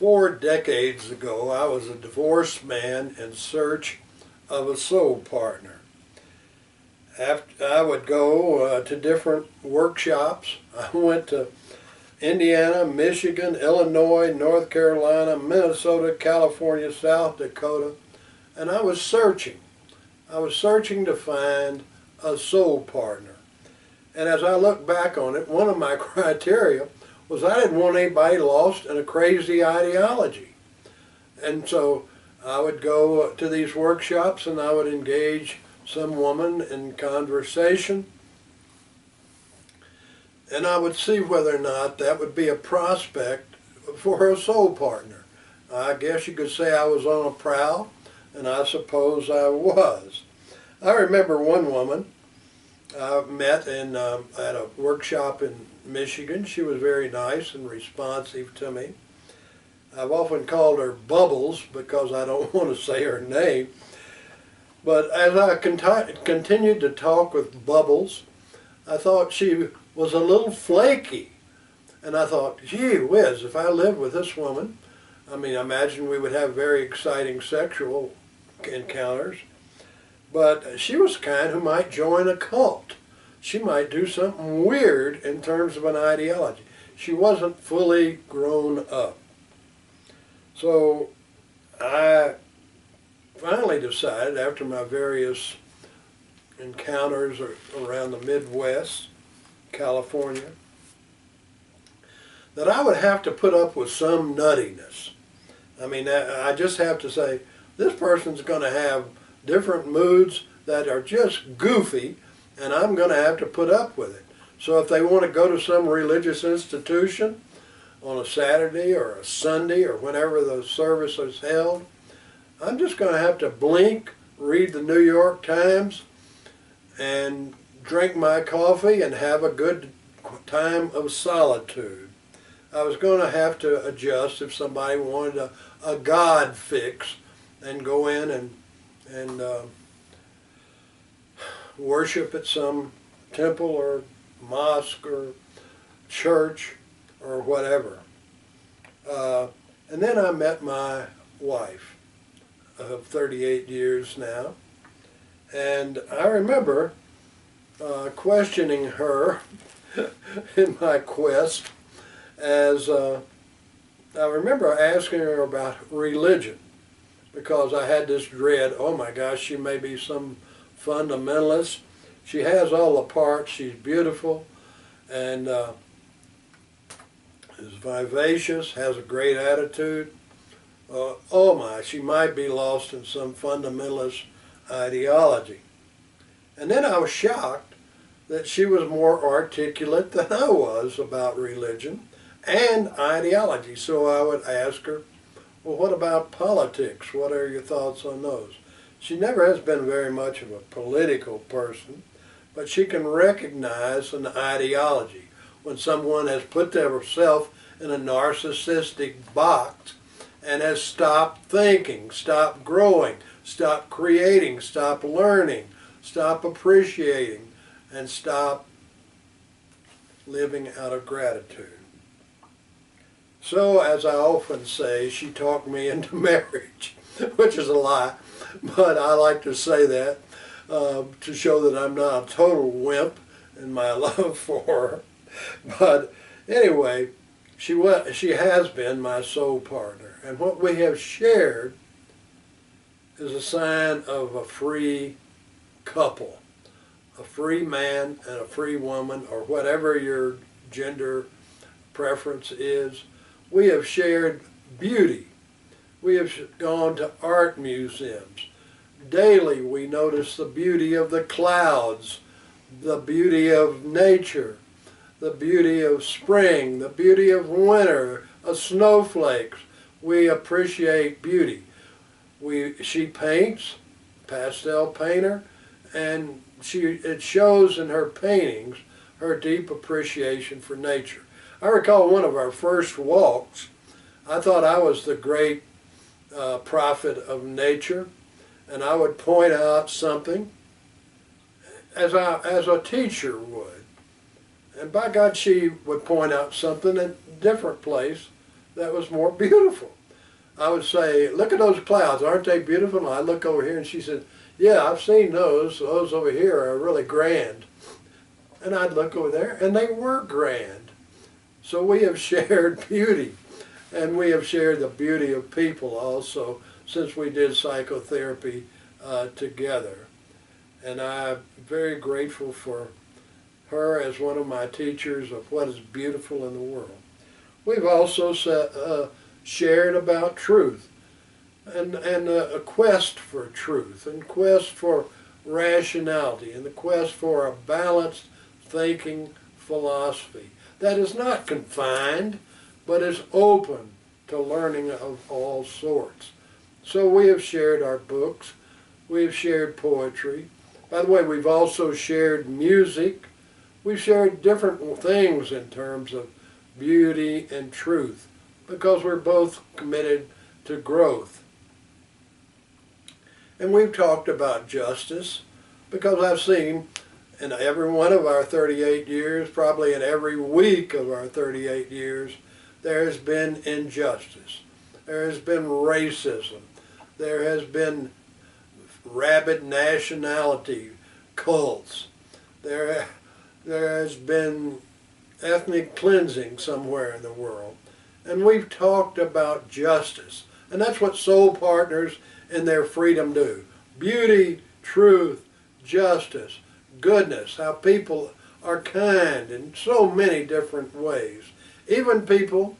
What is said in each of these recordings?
4 decades ago, I was a divorced man in search of a soul partner. After I would go to different workshops. I went to Indiana, Michigan, Illinois, North Carolina, Minnesota, California, South Dakota, and I was searching. I was searching to find a soul partner. And as I look back on it, one of my criteria was I didn't want anybody lost in a crazy ideology. And so I would go to these workshops and I would engage some woman in conversation, and I would see whether or not that would be a prospect for a soul partner. I guess you could say I was on a prowl, and I suppose I was. I remember one woman I met at a workshop in Michigan. She was very nice and responsive to me. I've often called her Bubbles because I don't want to say her name. But as I continued to talk with Bubbles, I thought she was a little flaky. And I thought, gee whiz, if I lived with this woman, I imagine we would have very exciting sexual encounters. But she was the kind who might join a cult. She might do something weird in terms of an ideology. She wasn't fully grown up. So I finally decided, after my various encounters around the Midwest, California, that I would have to put up with some nuttiness. I just have to say, this person's going to have different moods that are just goofy, and I'm going to have to put up with it. So if they want to go to some religious institution on a Saturday or a Sunday or whenever the service is held, I'm just going to have to blink, read the New York Times, and drink my coffee and have a good time of solitude. I was going to have to adjust if somebody wanted a God fix and go in and worship at some temple or mosque or church or whatever. And then I met my wife of 38 years now, and I remember questioning her in my quest, as I remember asking her about religion, because I had this dread, oh my gosh, she may be some fundamentalist. She has all the parts, she's beautiful, and is vivacious, has a great attitude. Oh my, she might be lost in some fundamentalist ideology. And then I was shocked that she was more articulate than I was about religion and ideology. So I would ask her, well, what about politics? What are your thoughts on those? She never has been very much of a political person, but she can recognize an ideology. When someone has put themselves in a narcissistic box and has stopped thinking, stopped growing, stopped creating, stopped learning, stopped appreciating, and stopped living out of gratitude. So, as I often say, she talked me into marriage, which is a lie, but I like to say that to show that I'm not a total wimp in my love for her. But anyway, she has been my soul partner, and what we have shared is a sign of a free couple, a free man and a free woman, or whatever your gender preference is. We have shared beauty. We have gone to art museums. Daily we notice the beauty of the clouds, the beauty of nature, the beauty of spring, the beauty of winter, of snowflakes. We appreciate beauty. She paints, pastel painter, and it shows in her paintings her deep appreciation for nature. I recall one of our first walks, I thought I was the great prophet of nature, and I would point out something as a teacher would. And by God, she would point out something in a different place that was more beautiful. I would say, look at those clouds, aren't they beautiful? And I look over here and she said, yeah, I've seen those. Those over here are really grand. And I'd look over there and they were grand. So we have shared beauty, and we have shared the beauty of people also since we did psychotherapy together. And I'm very grateful for her as one of my teachers of what is beautiful in the world. We've also shared about truth and a quest for truth and quest for rationality and the quest for a balanced thinking philosophy that is not confined but is open to learning of all sorts. So we have shared our books, we have shared poetry. By the way, we've also shared music. We've shared different things in terms of beauty and truth because we're both committed to growth. And we've talked about justice because I've seen in every one of our 38 years, probably in every week of our 38 years, there has been injustice. There has been racism. There has been rabid nationality cults. There has been ethnic cleansing somewhere in the world. And we've talked about justice. And that's what soul partners in their freedom do. Beauty, truth, justice, goodness, how people are kind in so many different ways. Even people,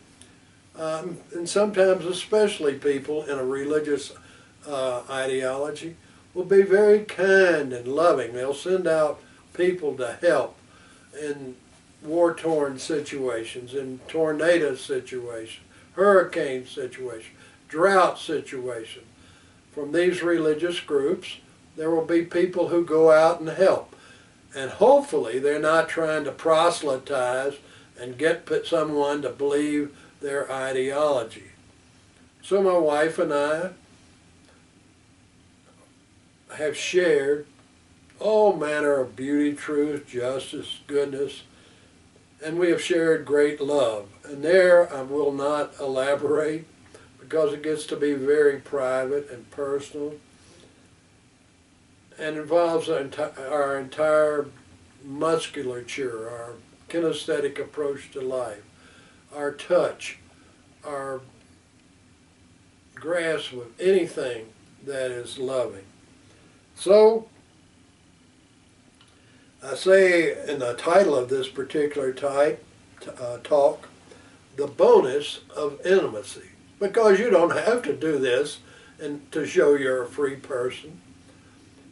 and sometimes especially people in a religious ideology, will be very kind and loving. They'll send out people to help in war-torn situations, in tornado situations, hurricane situations, drought situations. From these religious groups, there will be people who go out and help. And hopefully they're not trying to proselytize and get someone to believe their ideology. So my wife and I have shared all manner of beauty, truth, justice, goodness, and we have shared great love. And there I will not elaborate because it gets to be very private and personal and involves our entire musculature, our kinesthetic approach to life, our touch, our grasp of anything that is loving. So, I say in the title of this particular talk, the bonus of intimacy, because you don't have to do this and to show you're a free person.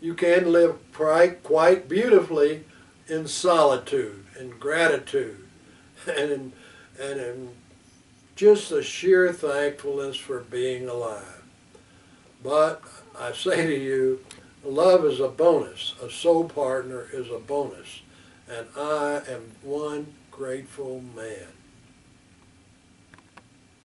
You can live quite beautifully in solitude and gratitude and in just the sheer thankfulness for being alive. But I say to you, love is a bonus. A soul partner is a bonus. And I am one grateful man.